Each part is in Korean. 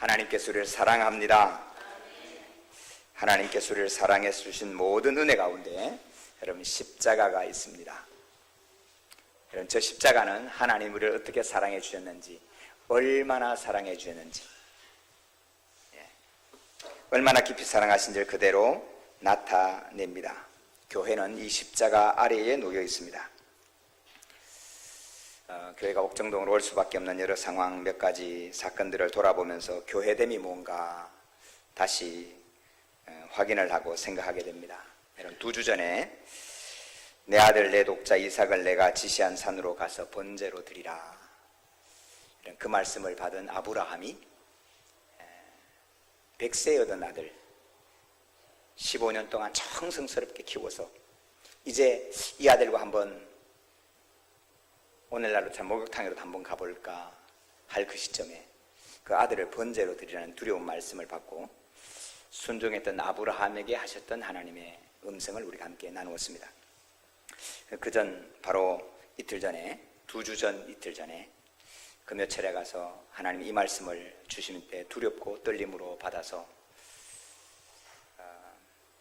하나님께서 우리를 사랑합니다. 하나님께서 우리를 사랑해 주신 모든 은혜 가운데 여러분 십자가가 있습니다. 여러분, 저 십자가는 하나님 우리를 어떻게 사랑해 주셨는지, 얼마나 사랑해 주셨는지, 얼마나 깊이 사랑하신지를 그대로 나타냅니다. 교회는 이 십자가 아래에 놓여 있습니다. 교회가 옥정동으로 올 수밖에 없는 여러 상황, 몇 가지 사건들을 돌아보면서 교회됨이 뭔가 다시 확인을 하고 생각하게 됩니다. 여러분, 2주 전에 내 아들 내 독자 이삭을 내가 지시한 산으로 가서 번제로 드리라, 이런 그 말씀을 받은 아브라함이 100세여던 아들 15년 동안 정성스럽게 키워서 이제 이 아들과 한번 오늘날로 참 목욕탕으로 한번 가볼까 할 그 시점에 그 아들을 번제로 드리라는 두려운 말씀을 받고 순종했던 아브라함에게 하셨던 하나님의 음성을 우리가 함께 나누었습니다. 그전 바로 이틀 전에, 2주 전 이틀 전에 그 며칠에 가서 하나님이 이 말씀을 주실 때 두렵고 떨림으로 받아서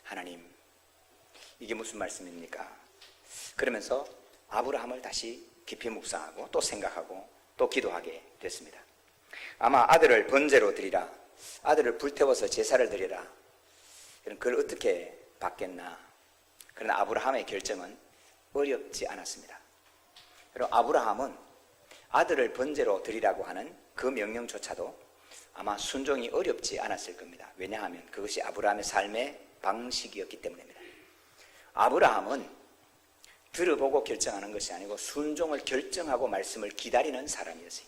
하나님, 이게 무슨 말씀입니까? 그러면서 아브라함을 다시 깊이 묵상하고 또 생각하고 또 기도하게 됐습니다. 아마 아들을 번제로 드리라, 아들을 불태워서 제사를 드리라, 그걸 어떻게 받겠나. 그러나 아브라함의 결정은 어렵지 않았습니다. 그리고 아브라함은 아들을 번제로 드리라고 하는 그 명령조차도 아마 순종이 어렵지 않았을 겁니다. 왜냐하면 그것이 아브라함의 삶의 방식이었기 때문입니다. 아브라함은 들어보고 결정하는 것이 아니고 순종을 결정하고 말씀을 기다리는 사람이었어요.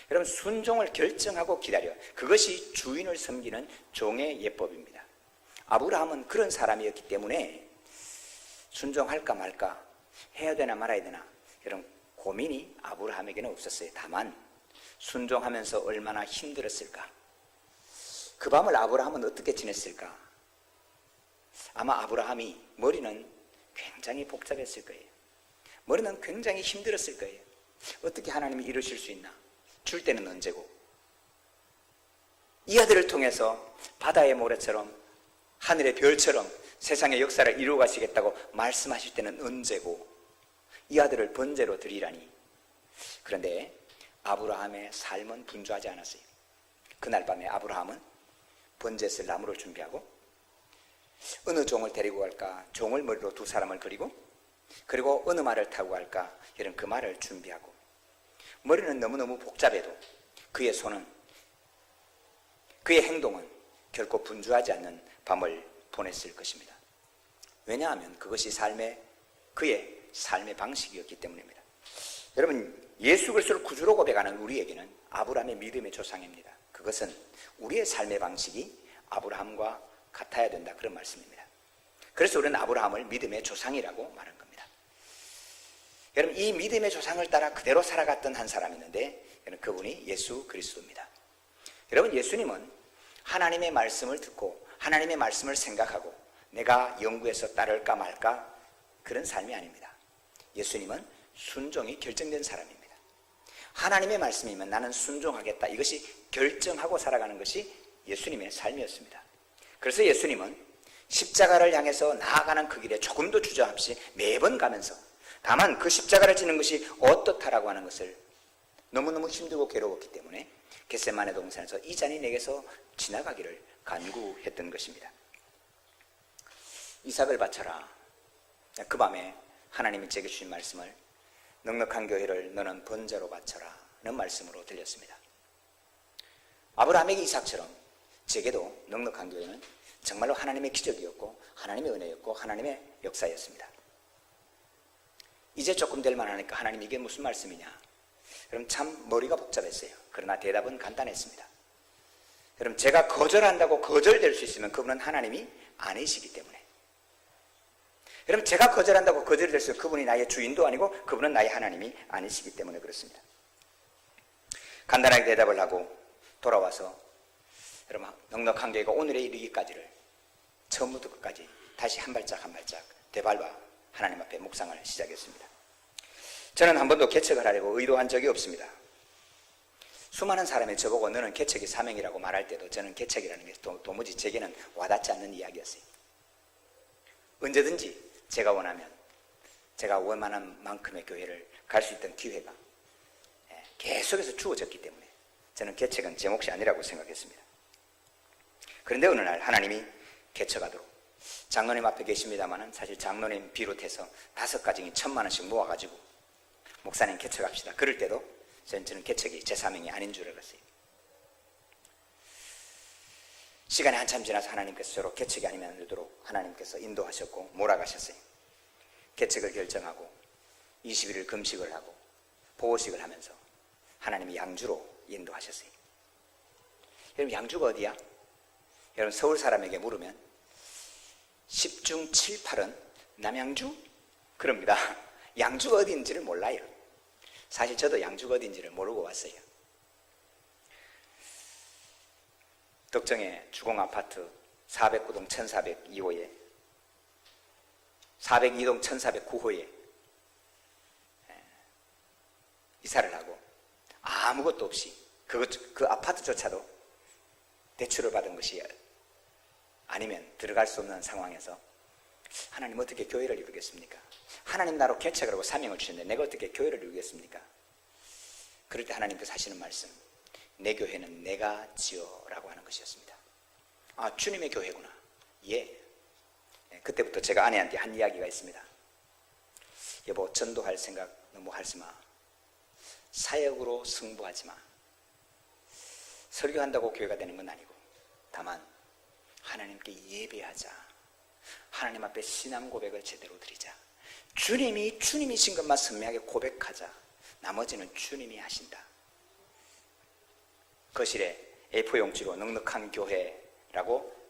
여러분, 순종을 결정하고 기다려, 그것이 주인을 섬기는 종의 예법입니다. 아브라함은 그런 사람이었기 때문에 순종할까 말까, 해야 되나 말아야 되나, 이런 고민이 아브라함에게는 없었어요. 다만 순종하면서 얼마나 힘들었을까, 그 밤을 아브라함은 어떻게 지냈을까. 아마 아브라함이 머리는 굉장히 복잡했을 거예요. 머리는 굉장히 힘들었을 거예요. 어떻게 하나님이 이루실 수 있나, 줄 때는 언제고, 이 아들을 통해서 바다의 모래처럼 하늘의 별처럼 세상의 역사를 이루어 가시겠다고 말씀하실 때는 언제고, 이 아들을 번제로 드리라니. 그런데 아브라함의 삶은 분주하지 않았어요. 그날 밤에 아브라함은 번제에 쓸 나무를 준비하고 어느 종을 데리고 갈까, 종을 머리로 2사람을 그리고, 그리고 어느 말을 타고 갈까, 이런 그 말을 준비하고, 머리는 너무너무 복잡해도 그의 손은, 그의 행동은 결코 분주하지 않는 밤을 보냈을 것입니다. 왜냐하면 그것이 그의 삶의 방식이었기 때문입니다. 여러분, 예수 그리스도를 구주로 고백하는 우리에게는 아브라함의 믿음의 조상입니다. 그것은 우리의 삶의 방식이 아브라함과 같아야 된다, 그런 말씀입니다. 그래서 우리는 아브라함을 믿음의 조상이라고 말한 겁니다. 여러분, 이 믿음의 조상을 따라 그대로 살아갔던 한 사람이 있는데, 그분이 예수 그리스도입니다. 여러분, 예수님은 하나님의 말씀을 듣고 하나님의 말씀을 생각하고 내가 영구에서 따를까 말까, 그런 삶이 아닙니다. 예수님은 순종이 결정된 사람입니다. 하나님의 말씀이면 나는 순종하겠다, 이것이 결정하고 살아가는 것이 예수님의 삶이었습니다. 그래서 예수님은 십자가를 향해서 나아가는 그 길에 조금도 주저함없이 매번 가면서, 다만 그 십자가를 지는 것이 어떻다라고 하는 것을 너무너무 힘들고 괴로웠기 때문에 겟세마네 동산에서 이 잔이 내게서 지나가기를 간구했던 것입니다. 이삭을 바쳐라. 그 밤에 하나님이 제게 주신 말씀을, 넉넉한 교회를 너는 번제로 바쳐라는 말씀으로 들렸습니다. 아브라함에게 이삭처럼 제게도 넉넉한 교회는 정말로 하나님의 기적이었고 하나님의 은혜였고 하나님의 역사였습니다. 이제 조금 될 만하니까 하나님, 이게 무슨 말씀이냐? 그럼 참 머리가 복잡했어요. 그러나 대답은 간단했습니다. 여러분, 제가 거절한다고 거절될 수 있으면 그분은 하나님이 아니시기 때문에, 여러분, 제가 거절한다고 거절될 수 있으면 그분이 나의 주인도 아니고 그분은 나의 하나님이 아니시기 때문에 그렇습니다. 간단하게 대답을 하고 돌아와서 여러분, 넉넉한 교회가 오늘에 이르기까지를 처음부터 끝까지 다시 한 발짝 한 발짝 되밟아 하나님 앞에 묵상을 시작했습니다. 저는 한 번도 개척을 하려고 의도한 적이 없습니다. 수많은 사람이 저보고 너는 개척이 사명이라고 말할 때도 저는 개척이라는 게 도무지 제게는 와닿지 않는 이야기였어요. 언제든지 제가 원하면 제가 원하는 만큼의 교회를 갈 수 있던 기회가 계속해서 주어졌기 때문에 저는 개척은 제 몫이 아니라고 생각했습니다. 그런데 어느 날 하나님이 개척하도록, 장로님 앞에 계십니다마는 사실 장로님 비롯해서 5가정이 1,000만 원씩 모아가지고 목사님 개척합시다. 그럴 때도 저는 개척이 제 사명이 아닌 줄 알았어요. 시간이 한참 지나서 하나님께서 저로 개척이 아니면 안 되도록 하나님께서 인도하셨고 몰아가셨어요. 개척을 결정하고 21일 금식을 하고 보호식을 하면서 하나님이 양주로 인도하셨어요. 여러분, 양주가 어디야? 여러분, 서울 사람에게 물으면 10중 7, 8은 남양주? 그럽니다. 양주가 어디인지를 몰라요. 사실 저도 양주가 어디인지를 모르고 왔어요. 덕정의 주공아파트 409동 1402호에 402동 1409호에 이사를 하고 아무것도 없이 그 아파트조차도 대출을 받은 것이 아니면 들어갈 수 없는 상황에서 하나님 어떻게 교회를 이루겠습니까? 하나님 나로 개척을 하고 사명을 주셨는데 내가 어떻게 교회를 이루겠습니까? 그럴 때 하나님께서 하시는 말씀, 내 교회는 내가 지어라고 하는 것이었습니다. 아, 주님의 교회구나. 예. 그때부터 제가 아내한테 한 이야기가 있습니다. 여보, 전도할 생각 너무 하지 마. 사역으로 승부하지 마. 설교한다고 교회가 되는 건 아니고 다만 하나님께 예배하자. 하나님 앞에 신앙 고백을 제대로 드리자. 주님이 주님이신 것만 선명하게 고백하자. 나머지는 주님이 하신다. 거실에 A4 용지로 넉넉한 교회라고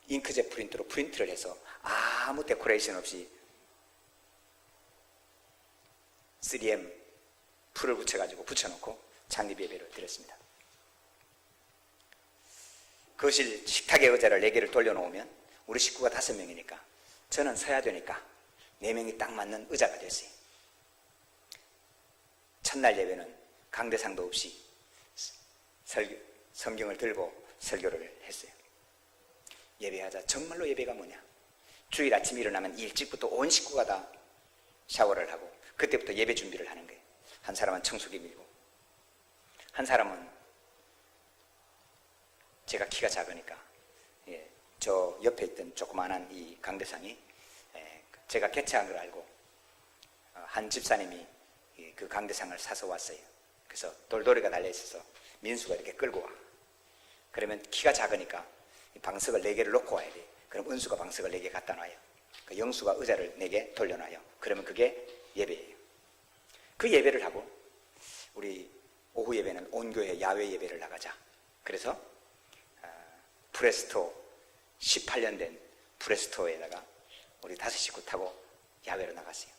잉크젯 프린터로 프린트를 해서 아무 데코레이션 없이 3M 풀을 붙여놓고 창립 예배를 드렸습니다. 거실 식탁의 의자를 4개를 돌려놓으면 우리 식구가 5명이니까 저는 서야 되니까 4명이 딱 맞는 의자가 됐어요. 첫날 예배는 강대상도 없이 성경을 들고 설교를 했어요. 예배하자. 정말로 예배가 뭐냐? 주일 아침 일어나면 일찍부터 온 식구가 다 샤워를 하고 그때부터 예배 준비를 하는 거예요. 한 사람은 청소기 밀고, 한 사람은 제가 키가 작으니까 저 옆에 있던 조그마한 이 강대상이 제가 개최한 걸 알고 한 집사님이 그 강대상을 사서 왔어요. 그래서 돌돌이가 달려있어서 민수가 이렇게 끌고 와. 그러면 키가 작으니까 방석을 4개를 놓고 와야 돼. 그럼 은수가 방석을 4개 갖다 놔요. 그 영수가 의자를 4개 돌려놔요. 그러면 그게 예배예요. 그 예배를 하고 우리 오후 예배는 온 교회 야외 예배를 나가자. 그래서 프레스토 18년 된 프레스토에다가 우리 5식구 타고 야외로 나갔어요.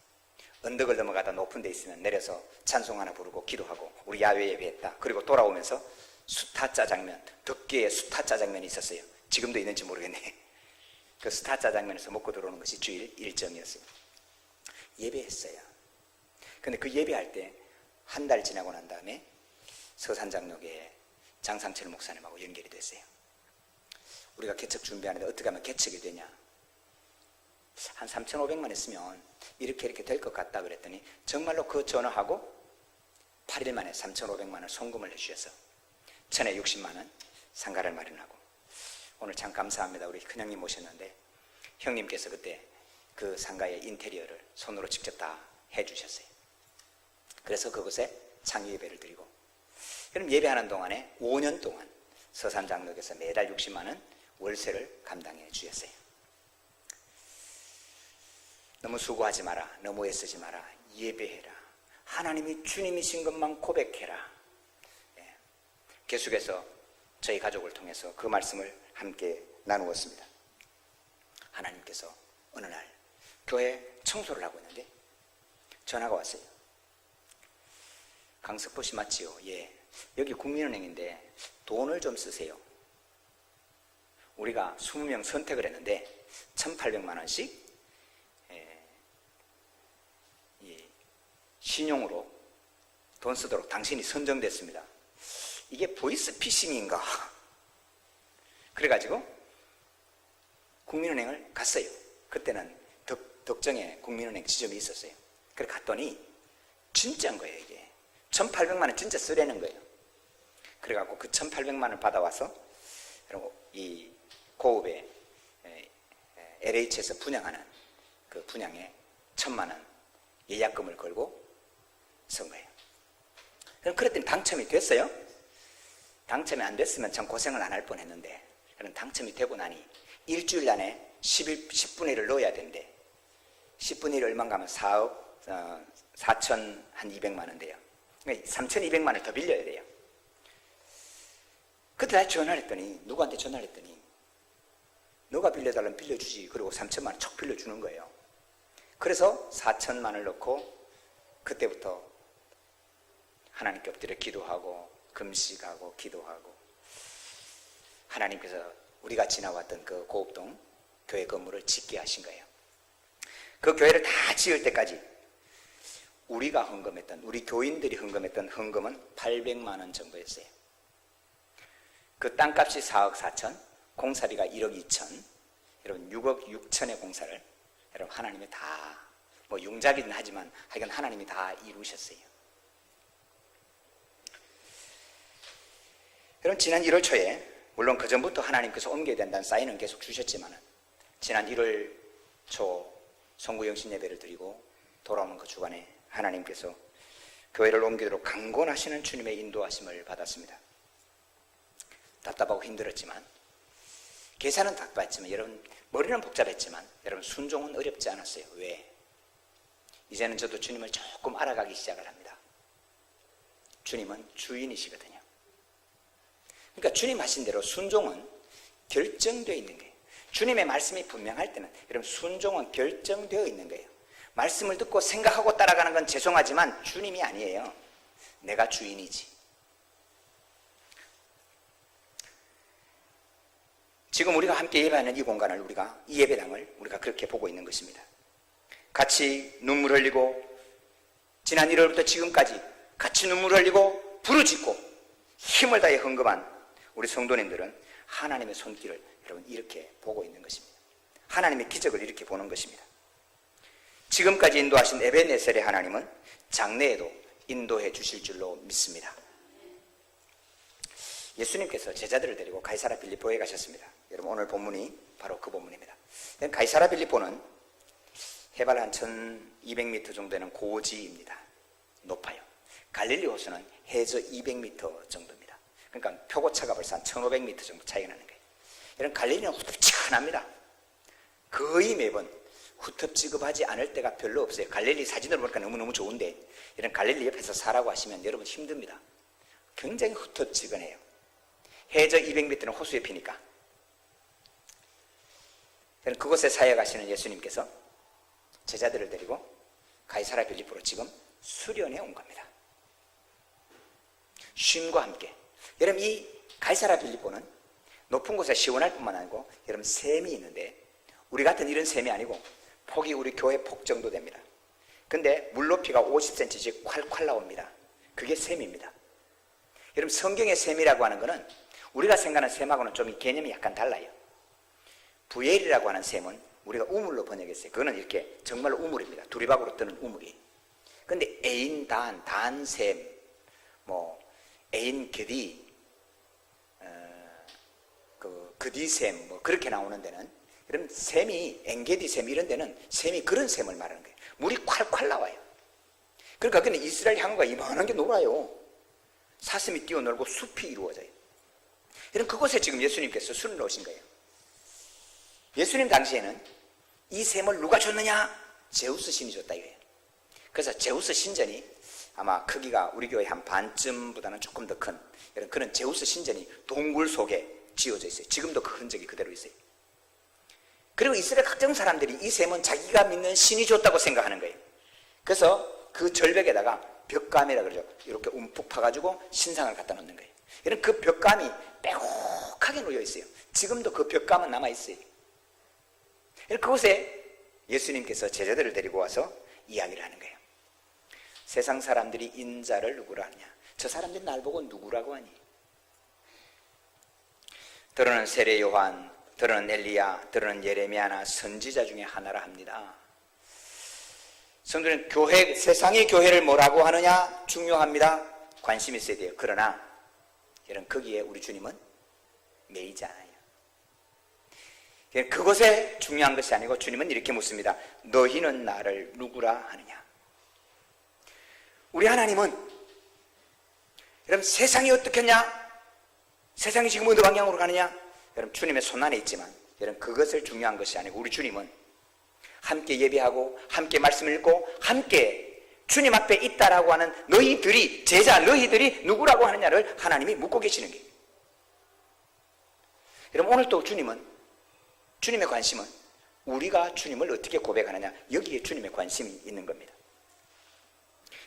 언덕을 넘어가다 높은 데 있으면 내려서 찬송 하나 부르고 기도하고 우리 야외 예배했다. 그리고 돌아오면서 수타 짜장면, 덕계에 수타 짜장면이 있었어요. 지금도 있는지 모르겠네. 그 수타 짜장면에서 먹고 들어오는 것이 주일 일정이었어요. 예배했어요. 근데 그 예배할 때 한 달 지나고 난 다음에 서산장로교회 장상철 목사님하고 연결이 됐어요. 우리가 개척 준비하는데 어떻게 하면 개척이 되냐? 한 3,500만 했으면 이렇게 될 것 같다 그랬더니 정말로 그 전화하고 8일 만에 3,500만 원 송금을 해주셔서 전에 60만 원 상가를 마련하고 오늘 참 감사합니다. 우리 큰형님 모셨는데 형님께서 그때 그 상가의 인테리어를 손으로 직접 다 해주셨어요. 그래서 그곳에 창의 예배를 드리고 그럼 예배하는 동안에 5년 동안 서산장로께서 매달 60만 원 월세를 감당해 주셨어요. 너무 수고하지 마라. 너무 애쓰지 마라. 예배해라. 하나님이 주님이신 것만 고백해라. 계속해서 저희 가족을 통해서 그 말씀을 함께 나누었습니다. 하나님께서 어느 날 교회 청소를 하고 있는데 전화가 왔어요. 강석보 씨 맞지요? 예. 여기 국민은행인데 돈을 좀 쓰세요. 우리가 20명 선택을 했는데 1,800만 원씩 신용으로 돈 쓰도록 당신이 선정됐습니다. 이게 보이스피싱인가? 그래가지고 국민은행을 갔어요. 그때는 덕정에 국민은행 지점이 있었어요. 그래 갔더니 진짜인 거예요. 이게 1,800만 원 진짜 쓰라는 거예요. 그래갖고 그 1,800만 원을 받아와서 이 고읍에 LH에서 분양하는 그 분양에 1,000만 원 예약금을 걸고 선 거예요. 그럼 그랬더니 당첨이 됐어요. 당첨이 안 됐으면 참 고생을 안 할 뻔했는데, 그럼 당첨이 되고 나니 일주일 안에 10분의 1을 넣어야 된대. 10분의 1 얼마인가 하면 4억 4,200만 원 돼요. 그러니까 3,200만 원을 더 빌려야 돼요. 그때 날 전화를 했더니, 누구한테 전화를 했더니 너가 빌려달라면 빌려주지. 그리고 3천만 원 척 빌려주는 거예요. 그래서 4천만 원을 넣고 그때부터 하나님께 엎드려 기도하고 금식하고 기도하고, 하나님께서 우리가 지나왔던 그 고읍동 교회 건물을 짓게 하신 거예요. 그 교회를 다 지을 때까지 우리가 헌금했던, 우리 교인들이 헌금했던 헌금은 800만 원 정도였어요. 그 땅값이 4억 4천, 공사비가 1억 2천, 여러분 6억 6천의 공사를 여러분 하나님이 다, 뭐 융자기는 하지만 하여간 하나님이 다 이루셨어요. 여러분 지난 1월 초에, 물론 그 전부터 하나님께서 옮겨야 된다는 사인은 계속 주셨지만, 지난 1월 초 송구영신 예배를 드리고 돌아오는 그 주간에 하나님께서 교회를 옮기도록 강권하시는 주님의 인도하심을 받았습니다. 답답하고 힘들었지만, 계산은 답답했지만, 여러분 머리는 복잡했지만 여러분 순종은 어렵지 않았어요. 왜? 이제는 저도 주님을 조금 알아가기 시작을 합니다. 주님은 주인이시거든요. 그러니까 주님 하신 대로 순종은 결정되어 있는 거예요. 주님의 말씀이 분명할 때는 여러분 순종은 결정되어 있는 거예요. 말씀을 듣고 생각하고 따라가는 건 죄송하지만 주님이 아니에요. 내가 주인이지. 지금 우리가 함께 예배하는 이 공간을, 우리가 이 예배당을 우리가 그렇게 보고 있는 것입니다. 같이 눈물 흘리고 지난 1월부터 지금까지 같이 눈물 흘리고 부르짖고 힘을 다해 헌금한 우리 성도님들은 하나님의 손길을 여러분 이렇게 보고 있는 것입니다. 하나님의 기적을 이렇게 보는 것입니다. 지금까지 인도하신 에벤네셀의 하나님은 장래에도 인도해 주실 줄로 믿습니다. 예수님께서 제자들을 데리고 가이사라 빌립보에 가셨습니다. 여러분 오늘 본문이 바로 그 본문입니다. 가이사라 빌립보는 해발 한 1200m 정도 되는 고지입니다. 높아요. 갈릴리 호수는 해저 200m 정도입니다. 그러니까 표고차가 벌써 한 1500m 정도 차이가 나는 거예요. 이런 갈릴리는 후텁지근합니다. 거의 매번 후텁지근하지 않을 때가 별로 없어요. 갈릴리 사진으로 보니까 너무너무 좋은데, 이런 갈릴리 옆에서 살라고 하시면 여러분 힘듭니다. 굉장히 후텁지근해요. 해저 200m는 호수에 피니까. 그곳에 사역하시는 예수님께서 제자들을 데리고 가이사라 빌립보로 지금 수련에 온 겁니다. 쉼과 함께. 여러분 이 가이사라 빌립보는 높은 곳에 시원할 뿐만 아니고 여러분 샘이 있는데, 우리 같은 이런 샘이 아니고 폭이 우리 교회 폭 정도 됩니다. 근데 물 높이가 50cm씩 콸콸 나옵니다. 그게 샘입니다. 여러분 성경의 샘이라고 하는 것은 우리가 생각하는 샘하고는 좀 개념이 약간 달라요. 부엘이라고 하는 샘은 우리가 우물로 번역했어요. 그거는 이렇게 정말로 우물입니다. 두리박으로 뜨는 우물이. 근데 애인, 단샘, 뭐 애인, 겨디, 그디샘, 뭐 그렇게 나오는 데는, 이런 샘이 엔게디샘 이런 데는 샘이 그런 샘을 말하는 거예요. 물이 콸콸 나와요. 그러니까 그는 이스라엘 항구가 이만한 게 놀아요. 사슴이 뛰어놀고 숲이 이루어져요. 이런 그곳에 지금 예수님께서 술을 넣으신 거예요. 예수님 당시에는 이 샘을 누가 줬느냐? 제우스 신이 줬다 이거예요. 그래서 제우스 신전이 아마 크기가 우리 교회 한 반쯤보다는 조금 더 큰 이런 그런 제우스 신전이 동굴 속에 지어져 있어요. 지금도 그 흔적이 그대로 있어요. 그리고 이스라엘 각종 사람들이 이 샘은 자기가 믿는 신이 줬다고 생각하는 거예요. 그래서 그 절벽에다가 벽감이라 그러죠. 이렇게 움푹 파가지고 신상을 갖다 놓는 거예요. 이런 그 벽감이 빼곡하게 놓여 있어요. 지금도 그 벽감은 남아 있어요. 그곳에 예수님께서 제자들을 데리고 와서 이야기를 하는 거예요. 세상 사람들이 인자를 누구라 하냐? 저 사람들이 날 보고 누구라고 하니? 더러는 세례 요한, 더러는 엘리야, 더러는 예레미야나 선지자 중에 하나라 합니다. 성도는 교회, 세상의 교회를 뭐라고 하느냐 중요합니다. 관심 있어야 돼요. 그러나 여러분, 거기에 우리 주님은 매이지 않아요. 그것에 중요한 것이 아니고 주님은 이렇게 묻습니다. 너희는 나를 누구라 하느냐? 우리 하나님은 여러분, 세상이 어떻겠냐? 세상이 지금 어느 방향으로 가느냐? 여러분, 주님의 손안에 있지만 여러분, 그것을 중요한 것이 아니고 우리 주님은 함께 예배하고 함께 말씀을 읽고 함께 주님 앞에 있다라고 하는 너희들이, 제자 너희들이 누구라고 하느냐를 하나님이 묻고 계시는 거예요. 여러분, 오늘 또 주님의 관심은 우리가 주님을 어떻게 고백하느냐, 여기에 주님의 관심이 있는 겁니다.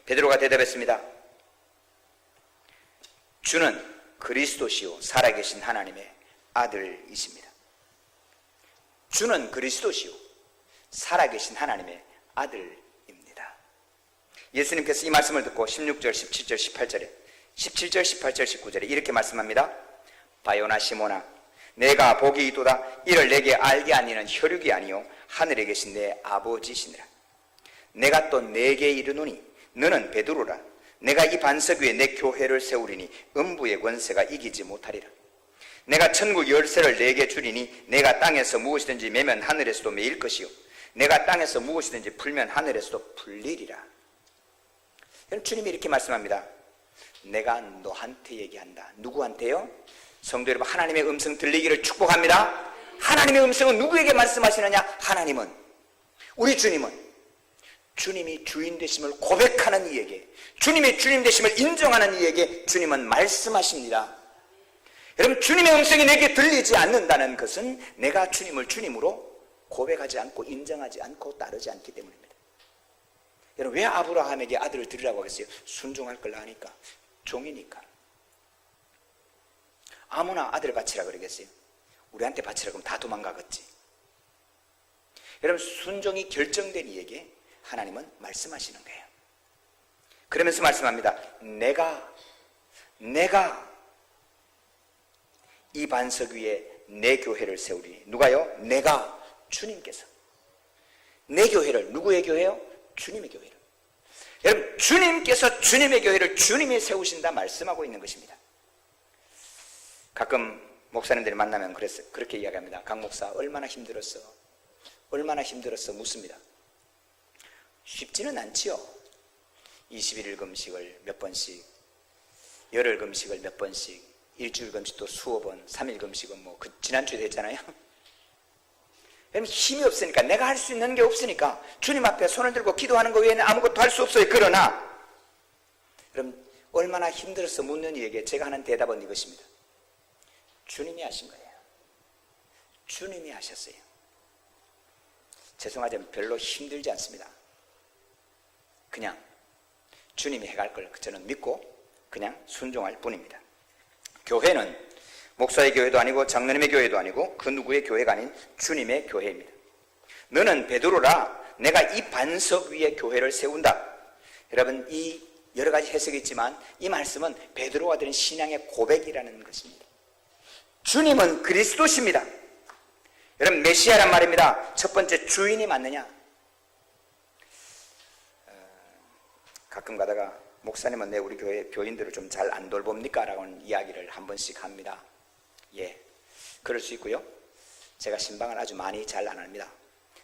베드로가 대답했습니다. 주는 그리스도시요 살아계신 하나님의 아들이십니다. 주는 그리스도시요 살아계신 하나님의 아들입니다. 예수님께서 이 말씀을 듣고 16절, 17절, 18절에 17절, 18절, 19절에 이렇게 말씀합니다. 바요나 시모나, 내가 복이 있도다. 이를 내게 알게 하니는 혈육이 아니요 하늘에 계신 내 아버지시니라. 내가 또 내게 이르노니 너는 베드로라. 내가 이 반석 위에 내 교회를 세우리니 음부의 권세가 이기지 못하리라. 내가 천국 열쇠를 내게 주리니 내가 땅에서 무엇이든지 매면 하늘에서도 매일 것이요 내가 땅에서 무엇이든지 풀면 하늘에서도 풀리리라. 주님이 이렇게 말씀합니다. 내가 너한테 얘기한다. 누구한테요? 성도 여러분, 하나님의 음성 들리기를 축복합니다. 하나님의 음성은 누구에게 말씀하시느냐? 하나님은, 우리 주님은 주님이 주인 되심을 고백하는 이에게, 주님이 주님 되심을 인정하는 이에게 주님은 말씀하십니다. 여러분, 주님의 음성이 내게 들리지 않는다는 것은 내가 주님을 주님으로 고백하지 않고 인정하지 않고 따르지 않기 때문입니다. 여러분, 왜 아브라함에게 아들을 드리라고 했어요? 순종할 걸 아니까, 종이니까. 아무나 아들 바치라 그러겠어요? 우리한테 바치라 그러면 다 도망가겠지. 여러분, 순종이 결정된 이에게 하나님은 말씀하시는 거예요. 그러면서 말씀합니다. 내가 이 반석 위에 내 교회를 세우리니. 누가요? 내가, 주님께서 내 교회를, 누구의 교회요? 주님의 교회를. 여러분, 주님께서 주님의 교회를 주님이 세우신다 말씀하고 있는 것입니다. 가끔 목사님들이 만나면 그렇게 이야기합니다. 강 목사, 얼마나 힘들었어? 얼마나 힘들었어? 묻습니다. 쉽지는 않지요. 21일 금식을 몇 번씩, 열흘 금식을 몇 번씩, 일주일 금식도 수어 번, 3일 금식은 뭐 지난주에도 했잖아요. 힘이 없으니까, 내가 할 수 있는 게 없으니까 주님 앞에 손을 들고 기도하는 것 외에는 아무것도 할 수 없어요. 그러나 여러분, 얼마나 힘들어서 묻는 이에게 제가 하는 대답은 이것입니다. 주님이 하신 거예요. 주님이 하셨어요. 죄송하지만 별로 힘들지 않습니다. 그냥 주님이 해갈 걸 저는 믿고 그냥 순종할 뿐입니다. 교회는 목사의 교회도 아니고 장로님의 교회도 아니고 그 누구의 교회가 아닌 주님의 교회입니다. 너는 베드로라. 내가 이 반석 위에 교회를 세운다. 여러분, 이 여러 가지 해석이 있지만 이 말씀은 베드로가 드린 신앙의 고백이라는 것입니다. 주님은 그리스도십니다. 여러분, 메시아란 말입니다. 첫 번째, 주인이 맞느냐? 가끔 가다가 목사님은 내 우리 교회 교인들을 좀 잘 안 돌봅니까? 라고는 이야기를 한 번씩 합니다. 예, 그럴 수 있고요. 제가 신방을 아주 많이 잘 안 합니다.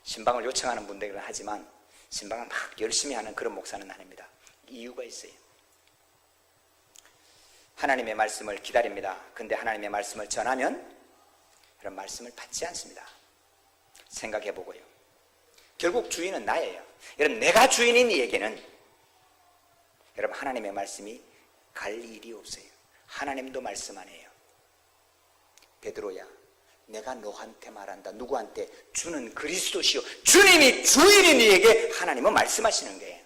신방을 요청하는 분들은 하지만 신방을 막 열심히 하는 그런 목사는 아닙니다. 이유가 있어요. 하나님의 말씀을 기다립니다. 근데 하나님의 말씀을 전하면 그런 말씀을 받지 않습니다. 생각해 보고요. 결국 주인은 나예요. 여러분, 내가 주인인 이에게는 여러분, 하나님의 말씀이 갈 일이 없어요. 하나님도 말씀 안 해요. 베드로야, 내가 너한테 말한다. 누구한테? 주는 그리스도시요 주님이 주인인 이에게 하나님은 말씀하시는 거예요.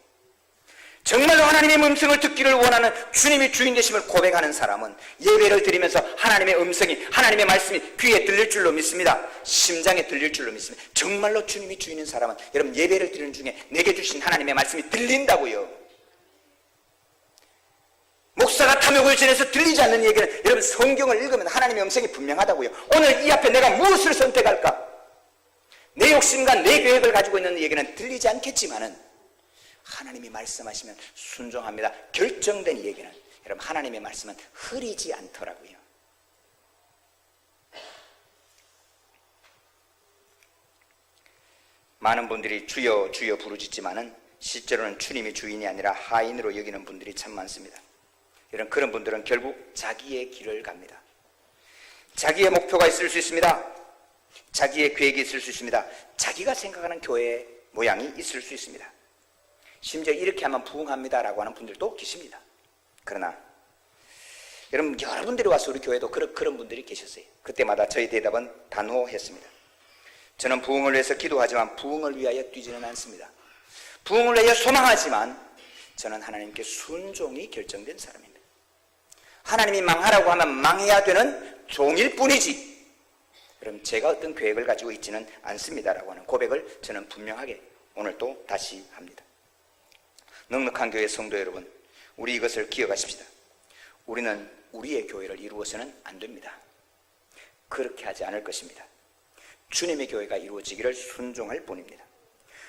정말로 하나님의 음성을 듣기를 원하는 주님이 주인 되심을 고백하는 사람은 예배를 드리면서 하나님의 음성이, 하나님의 말씀이 귀에 들릴 줄로 믿습니다. 심장에 들릴 줄로 믿습니다. 정말로 주님이 주인인 사람은 여러분, 예배를 드리는 중에 내게 주신 하나님의 말씀이 들린다고요. 목사가 탐욕을 지내서 들리지 않는 얘기는, 여러분 성경을 읽으면 하나님의 음성이 분명하다고요. 오늘 이 앞에 내가 무엇을 선택할까? 내 욕심과 내 계획을 가지고 있는 얘기는 들리지 않겠지만은 하나님이 말씀하시면 순종합니다. 결정된 얘기는, 여러분 하나님의 말씀은 흐리지 않더라고요. 많은 분들이 주여 주여 부르짖지만은 실제로는 주님이 주인이 아니라 하인으로 여기는 분들이 참 많습니다. 이런 그런 분들은 결국 자기의 길을 갑니다. 자기의 목표가 있을 수 있습니다. 자기의 계획이 있을 수 있습니다. 자기가 생각하는 교회의 모양이 있을 수 있습니다. 심지어 이렇게 하면 부흥합니다라고 하는 분들도 계십니다. 그러나 여러분, 여러분들이 와서 우리 교회도 그런 분들이 계셨어요. 그때마다 저희 대답은 단호했습니다. 저는 부흥을 위해서 기도하지만 부흥을 위하여 뛰지는 않습니다. 부흥을 위하여 소망하지만 저는 하나님께 순종이 결정된 사람입니다. 하나님이 망하라고 하면 망해야 되는 종일 뿐이지, 그럼 제가 어떤 계획을 가지고 있지는 않습니다라고 하는 고백을 저는 분명하게 오늘 또 다시 합니다. 넉넉한 교회 성도 여러분, 우리 이것을 기억하십시다. 우리는 우리의 교회를 이루어서는 안 됩니다. 그렇게 하지 않을 것입니다. 주님의 교회가 이루어지기를 순종할 뿐입니다.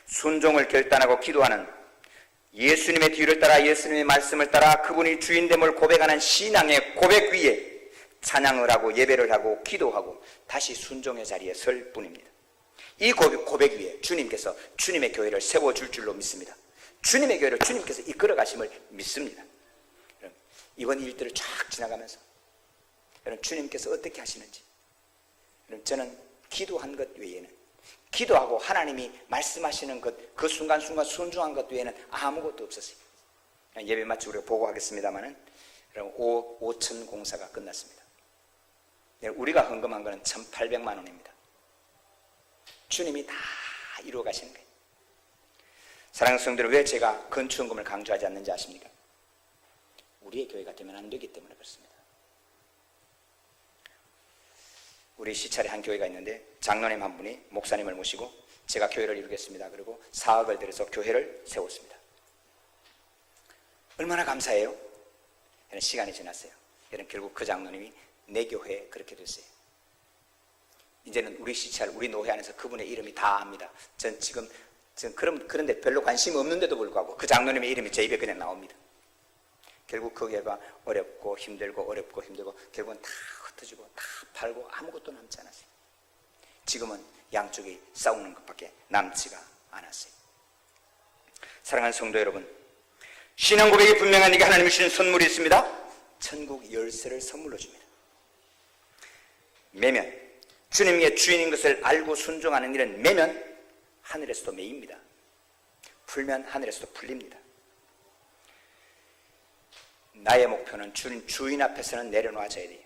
순종을 결단하고 기도하는, 예수님의 뒤를 따라 예수님의 말씀을 따라 그분이 주인됨을 고백하는 신앙의 고백 위에 찬양을 하고 예배를 하고 기도하고 다시 순종의 자리에 설 뿐입니다. 이 고백 위에 주님께서 주님의 교회를 세워줄 줄로 믿습니다. 주님의 교회를 주님께서 이끌어 가심을 믿습니다. 이번 일들을 쫙 지나가면서 여러분, 주님께서 어떻게 하시는지, 여러분, 저는 기도한 것 외에는, 기도하고 하나님이 말씀하시는 것, 그 순간순간 순종한 것 외에는 아무것도 없었어요. 예배 마치고 우리가 보고하겠습니다만은 여러분, 5천 공사가 끝났습니다. 우리가 헌금한 것은 1,800만 원입니다. 주님이 다 이루어 가시는 거예요. 사랑하는 성도들, 왜 제가 건축헌금을 강조하지 않는지 아십니까? 우리의 교회가 되면 안 되기 때문에 그렇습니다. 우리 시찰에 한 교회가 있는데 장로님 한 분이 목사님을 모시고 제가 교회를 이루겠습니다. 그리고 4억을 들여서 교회를 세웠습니다. 얼마나 감사해요? 이런 시간이 지났어요. 이런 결국 그 장로님이 내 교회에 그렇게 됐어요. 이제는 우리 시찰, 우리 노회 안에서 그분의 이름이 다 압니다. 전 그런데 별로 관심이 없는데도 불구하고 그 장로님의 이름이 제 입에 그냥 나옵니다. 결국 그 교회가 어렵고 힘들고 결국은 다 흩어지고 다 팔고 아무것도 남지 않았어요. 지금은 양쪽이 싸우는 것밖에 남지가 않았어요. 사랑하는 성도 여러분, 신앙 고백이 분명한 이게 하나님이 주신 선물이 있습니다. 천국 열쇠를 선물로 줍니다. 매면, 주님의 주인인 것을 알고 순종하는 일은 매면 하늘에서도 매입니다. 풀면 하늘에서도 풀립니다. 나의 목표는 주인 앞에서는 내려놔져야 돼요.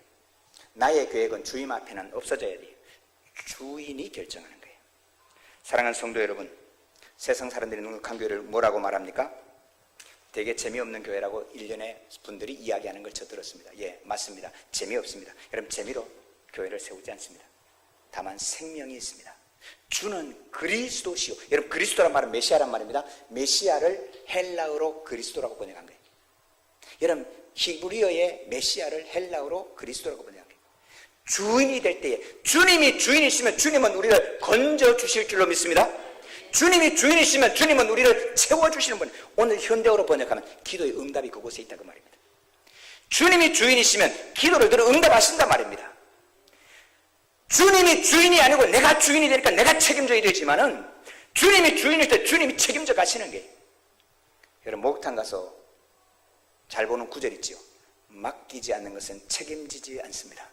나의 계획은 주인 앞에는 없어져야 돼요. 주인이 결정하는 거예요. 사랑하는 성도 여러분, 세상 사람들이 넉넉한 교회를 뭐라고 말합니까? 되게 재미없는 교회라고 일련의 분들이 이야기하는 걸 저 들었습니다. 예, 맞습니다. 재미없습니다. 여러분, 재미로 교회를 세우지 않습니다. 다만 생명이 있습니다. 주는 그리스도시요. 여러분, 그리스도란 말은 메시아란 말입니다. 메시아를 헬라어로 그리스도라고 번역한 거예요. 여러분, 히브리어의 메시아를 헬라어로 그리스도라고 번역한 거예요. 주인이 될 때에, 주님이 주인이시면 주님은 우리를 건져주실 줄로 믿습니다. 주님이 주인이시면 주님은 우리를 채워주시는 분. 오늘 현대어로 번역하면 기도의 응답이 그곳에 있다 그 말입니다. 주님이 주인이시면 기도를 들어 응답하신단 말입니다. 주님이 주인이 아니고 내가 주인이 되니까 내가 책임져야 되지만은 주님이 주인일 때 주님이 책임져 가시는 게, 여러분, 목욕탕 가서 잘 보는 구절 있지요. 맡기지 않는 것은 책임지지 않습니다.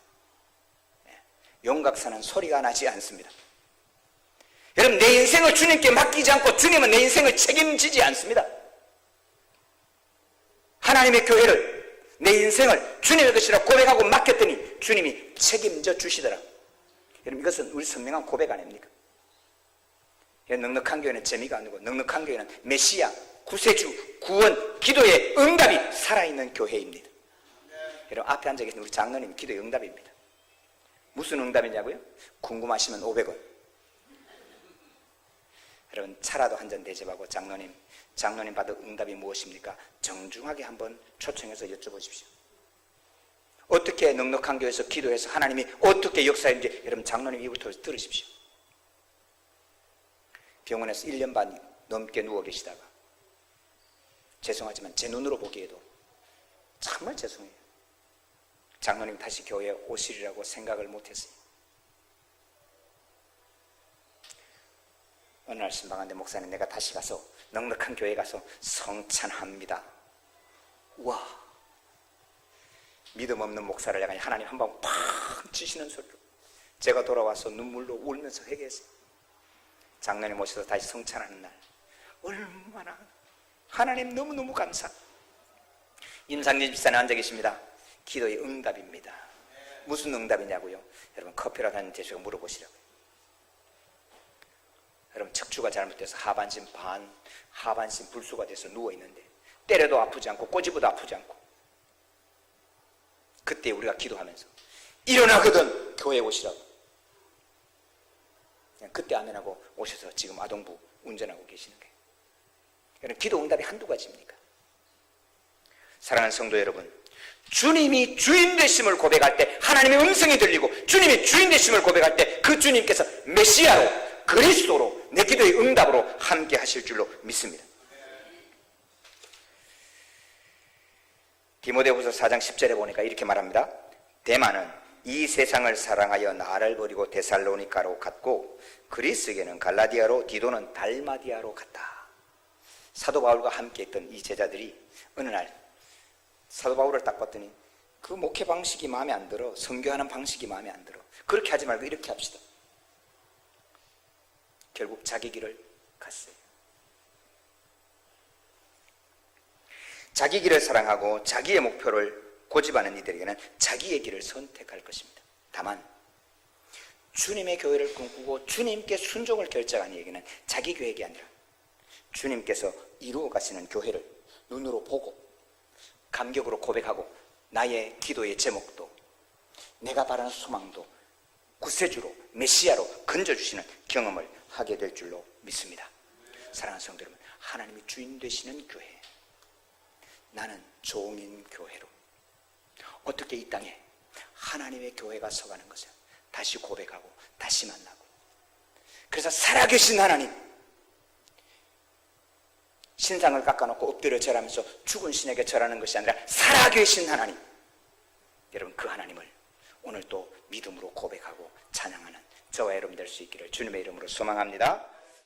용각사는 소리가 나지 않습니다. 여러분, 내 인생을 주님께 맡기지 않고 주님은 내 인생을 책임지지 않습니다. 하나님의 교회를, 내 인생을 주님의 것이라 고백하고 맡겼더니 주님이 책임져 주시더라. 여러분, 이것은 우리 선명한 고백 아닙니까? 넉넉한 교회는 재미가 아니고 넉넉한 교회는 메시아, 구세주, 구원, 기도의 응답이 살아있는 교회입니다. 여러분, 앞에 앉아 계신 우리 장로님 기도의 응답입니다. 무슨 응답이냐고요? 궁금하시면 500원. 여러분 차라도 한 잔 대접하고 장로님 받은 응답이 무엇입니까? 정중하게 한번 초청해서 여쭤보십시오. 어떻게 넉넉한 교회에서 기도해서 하나님이 어떻게 역사했는지 여러분 장로님 입부터 들으십시오. 병원에서 1년 반 넘게 누워 계시다가 죄송하지만 제 눈으로 보기에도 정말 죄송해요. 장로님 다시 교회에 오시리라고 생각을 못했어요. 어느 날 신방한데 목사님 내가 다시 가서 넉넉한 교회 가서 성찬합니다. 와, 믿음 없는 목사를 향해 하나님 한 방 팍 치시는 소리로 제가 돌아와서 눈물로 울면서 회개했어요. 장로님 오셔서 다시 성찬하는 날 얼마나 하나님 너무너무 감사. 임상진 집사님 앉아 계십니다. 기도의 응답입니다. 무슨 응답이냐고요? 여러분 커피라도 한잔 드시고 물어보시라고요. 여러분 척추가 잘못돼서 하반신 반, 하반신 불수가 돼서 누워있는데 때려도 아프지 않고 꼬집어도 아프지 않고 그때 우리가 기도하면서 일어나거든 교회에 오시라고 그냥 그때 아멘하고 오셔서 지금 아동부 운전하고 계시는 거예요. 여러분 기도 응답이 한두 가지입니까? 사랑하는 성도 여러분, 주님이 주인 되심을 고백할 때 하나님의 음성이 들리고 주님이 주인 되심을 고백할 때 그 주님께서 메시아로 그리스도로 내 기도의 응답으로 함께 하실 줄로 믿습니다. 디모데후서 4장 10절에 보니까 이렇게 말합니다. 데마는 이 세상을 사랑하여 나를 버리고 데살로니가로 갔고 그리스에게는 갈라디아로 디도는 달마디아로 갔다. 사도 바울과 함께 있던 이 제자들이 어느 날 사도 바울을 딱 봤더니 그 목회 방식이 마음에 안 들어, 선교하는 방식이 마음에 안 들어, 그렇게 하지 말고 이렇게 합시다. 결국 자기 길을 갔어요. 자기 길을 사랑하고 자기의 목표를 고집하는 이들에게는 자기의 길을 선택할 것입니다. 다만 주님의 교회를 꿈꾸고 주님께 순종을 결정한 이에게는 자기 계획이 아니라 주님께서 이루어 가시는 교회를 눈으로 보고 감격으로 고백하고 나의 기도의 제목도 내가 바라는 소망도 구세주로 메시아로 건져주시는 경험을 하게 될 줄로 믿습니다. 사랑하는 성도 여러분, 하나님이 주인 되시는 교회, 나는 종인 교회로 어떻게 이 땅에 하나님의 교회가 서가는 것을 다시 고백하고 다시 만나고, 그래서 살아계신 하나님, 신상을 깎아놓고 엎드려 절하면서 죽은 신에게 절하는 것이 아니라 살아계신 하나님, 여러분 그 하나님을 오늘 또 믿음으로 고백하고 찬양하는 저와 여러분 될 수 있기를 주님의 이름으로 소망합니다.